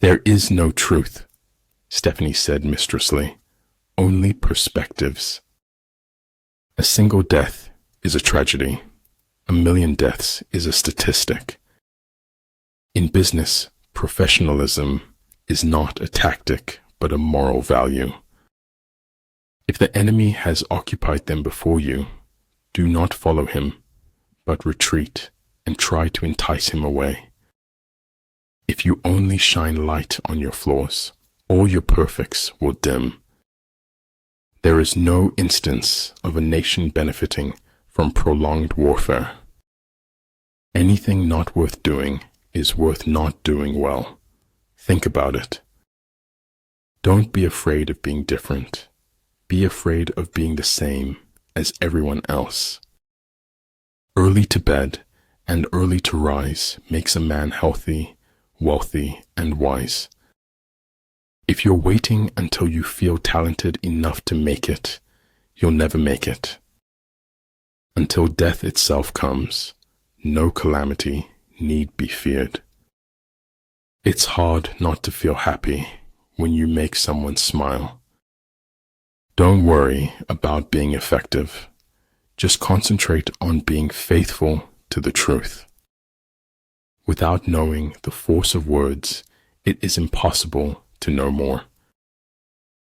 There is no truth, Stephanie said mistressly, only perspectives. A single death is a tragedy. A million deaths is a statistic. In business, professionalism is not a tactic, but a moral value. If the enemy has occupied them before you, do not follow him, but retreat and try to entice him away. If you only shine light on your flaws, all your perfects will dim. There is no instance of a nation benefiting from prolonged warfare. Anything not worth doing is worth not doing well. Think about it. Don't be afraid of being different. Be afraid of being the same as everyone else. Early to bed and early to rise makes a man healthy, wealthy, and wise. If you're waiting until you feel talented enough to make it, you'll never make it. Until death itself comes, no calamity need be feared. It's hard not to feel happy when you make someone smile. Don't worry about being effective. Just concentrate on being faithful to the truth. Without knowing the force of words, it is impossible to know more.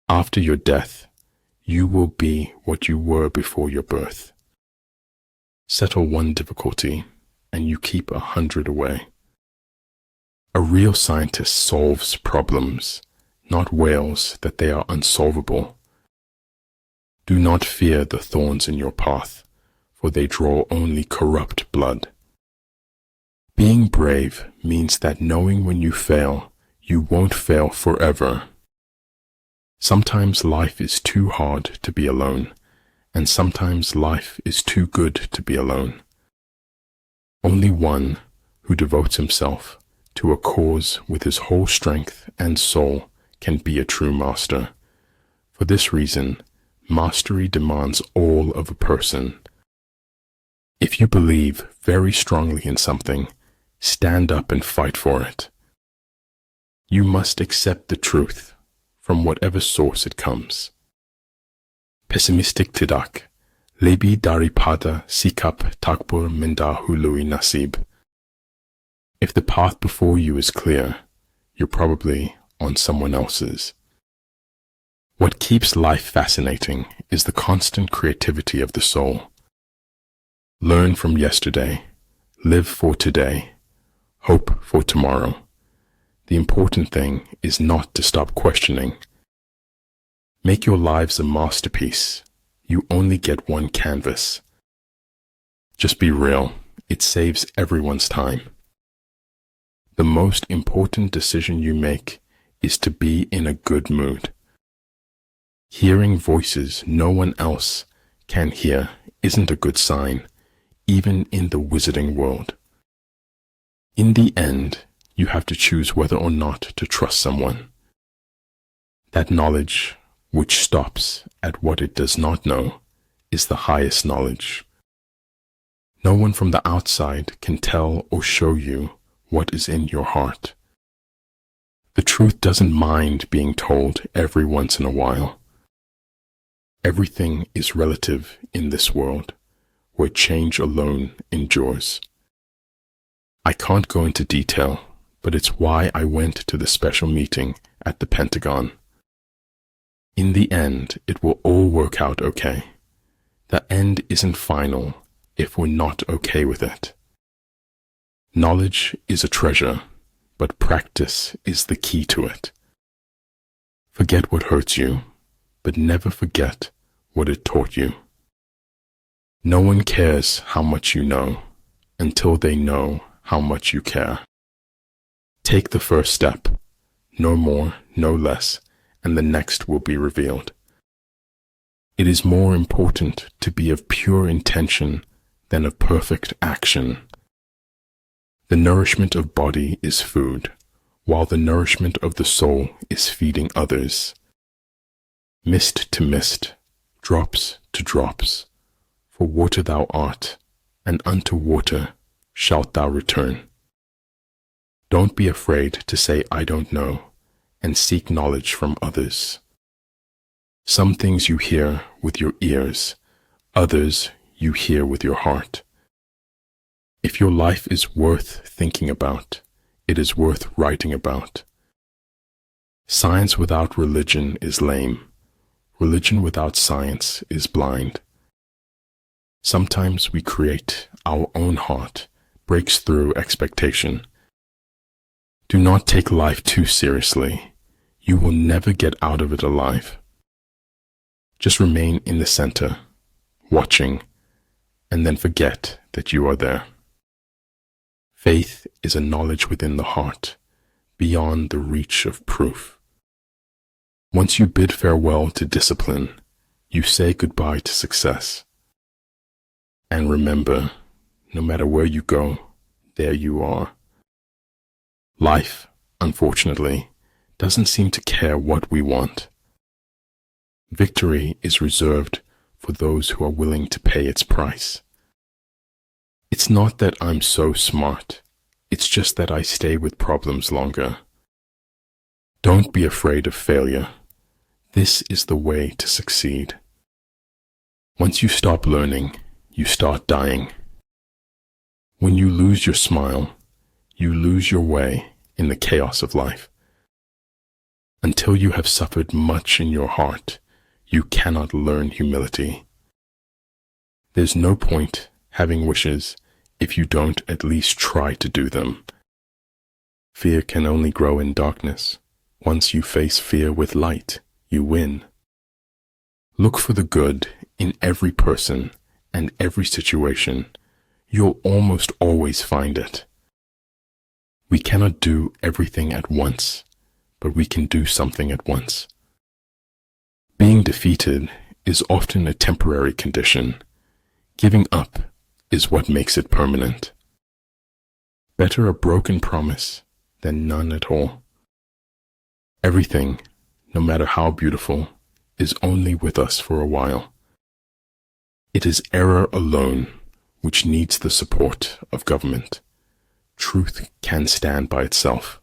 After your death, you will be what you were before your birth. Settle one difficulty, and you keep 100 away. A real scientist solves problems, not wails that they are unsolvable. Do not fear the thorns in your path, for they draw only corrupt blood. Being brave means that knowing when you fail, you won't fail forever. Sometimes life is too hard to be alone, and sometimes life is too good to be alone. Only one who devotes himself to a cause with his whole strength and soul can be a true master. For this reason, mastery demands all of a person. If you believe very strongly in something, stand up and fight for it. You must accept the truth from whatever source it comes. Pessimistic tidak, lebih daripada sikap takbur mendahului nasib. If the path before you is clear, you're probably on someone else's. What keeps life fascinating is the constant creativity of the soul. Learn from yesterday, live for today, hope for tomorrow. The important thing is not to stop questioning. Make your lives a masterpiece. You only get one canvas. Just be real. It saves everyone's time. The most important decision you make is to be in a good mood. Hearing voices no one else can hear isn't a good sign, even in the wizarding world. In the end, you have to choose whether or not to trust someone. That knowledge, which stops at what it does not know, is the highest knowledge. No one from the outside can tell or show you what is in your heart. The truth doesn't mind being told every once in a while. Everything is relative in this world, where change alone endures. I can't go into detail, but it's why I went to the special meeting at the Pentagon. In the end, it will all work out okay. The end isn't final if we're not okay with it. Knowledge is a treasure, but practice is the key to it. Forget what hurts you, but never forget what it taught you. No one cares how much you know until they know how much you care. Take the first step, no more, no less, and the next will be revealed. It is more important to be of pure intention than of perfect action. The nourishment of body is food, while the nourishment of the soul is feeding others. Mist to mist, drops to drops, for water thou art, and unto water shalt thou return. Don't be afraid to say I don't know and seek knowledge from others. Some things you hear with your ears, others you hear with your heart. If your life is worth thinking about, it is worth writing about. Science without religion is lame. Religion without science is blind. Sometimes we create our own heart, breaks through expectation. Do not take life too seriously. You will never get out of it alive. Just remain in the center, watching, and then forget that you are there. Faith is a knowledge within the heart, beyond the reach of proof. Once you bid farewell to discipline, you say goodbye to success. And remember, no matter where you go, there you are. Life, unfortunately, doesn't seem to care what we want. Victory is reserved for those who are willing to pay its price. It's not that I'm so smart, it's just that I stay with problems longer. Don't be afraid of failure. This is the way to succeed. Once you stop learning, you start dying. When you lose your smile, you lose your way in the chaos of life. Until you have suffered much in your heart, you cannot learn humility. There's no point having wishes if you don't at least try to do them. Fear can only grow in darkness. Once you face fear with light, you win. Look for the good in every person and every situation. You'll almost always find it. We cannot do everything at once, but we can do something at once. Being defeated is often a temporary condition. Giving up is what makes it permanent. Better a broken promise than none at all. Everything, no matter how beautiful, is only with us for a while. It is error alone which needs the support of government. Truth can stand by itself.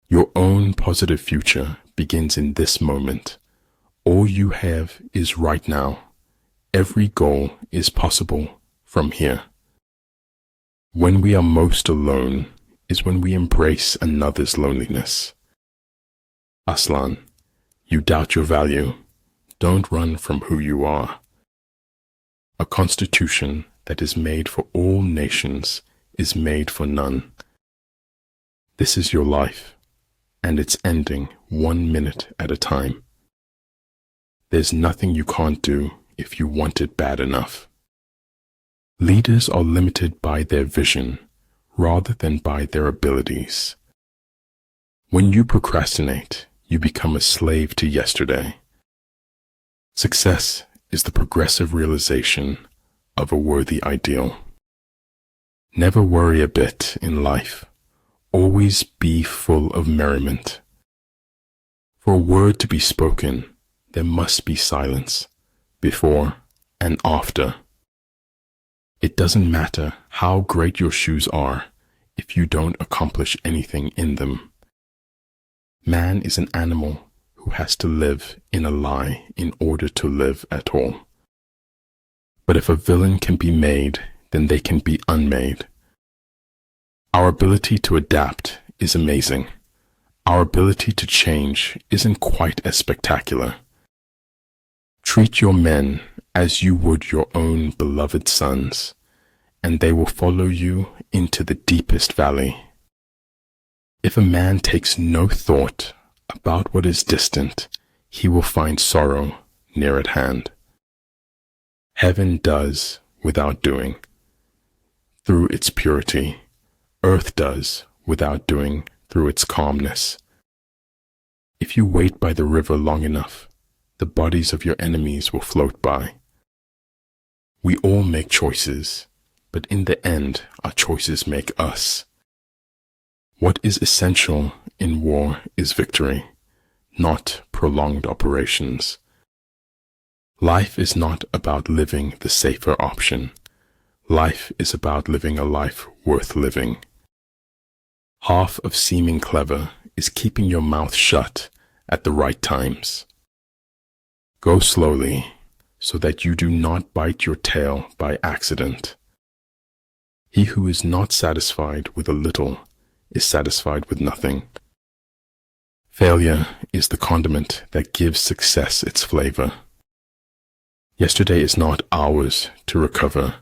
Your own positive future begins in this moment. All you have is right now. Every goal is possible from here. When we are most alone is when we embrace another's loneliness. Aslan, you doubt your value. Don't run from who you are. A constitution that is made for all nations is made for none. This is your life, and it's ending 1 minute at a time. There's nothing you can't do if you want it bad enough. Leaders are limited by their vision rather than by their abilities. When you procrastinate, you become a slave to yesterday. Success is the progressive realization of a worthy ideal. Never worry a bit in life. Always be full of merriment. For a word to be spoken, there must be silence, before and after. It doesn't matter how great your shoes are if you don't accomplish anything in them. Man is an animal who has to live in a lie in order to live at all. But if a villain can be made, then they can be unmade. Our ability to adapt is amazing. Our ability to change isn't quite as spectacular. Treat your men as you would your own beloved sons, and they will follow you into the deepest valley. If a man takes no thought about what is distant, he will find sorrow near at hand. Heaven does without doing, through its purity. Earth does without doing, through its calmness. If you wait by the river long enough, the bodies of your enemies will float by. We all make choices, but in the end, our choices make us. What is essential in war is victory, not prolonged operations. Life is not about living the safer option. Life is about living a life worth living. Half of seeming clever is keeping your mouth shut at the right times. Go slowly so that you do not bite your tail by accident. He who is not satisfied with a little is satisfied with nothing. Failure is the condiment that gives success its flavor. Yesterday is not ours to recover,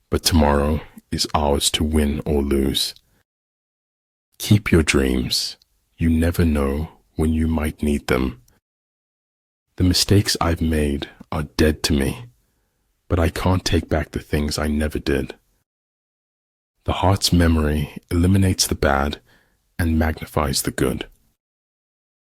but tomorrow is ours to win or lose. Keep your dreams. You never know when you might need them. The mistakes I've made are dead to me, but I can't take back the things I never did. The heart's memory eliminates the bad and magnifies the good.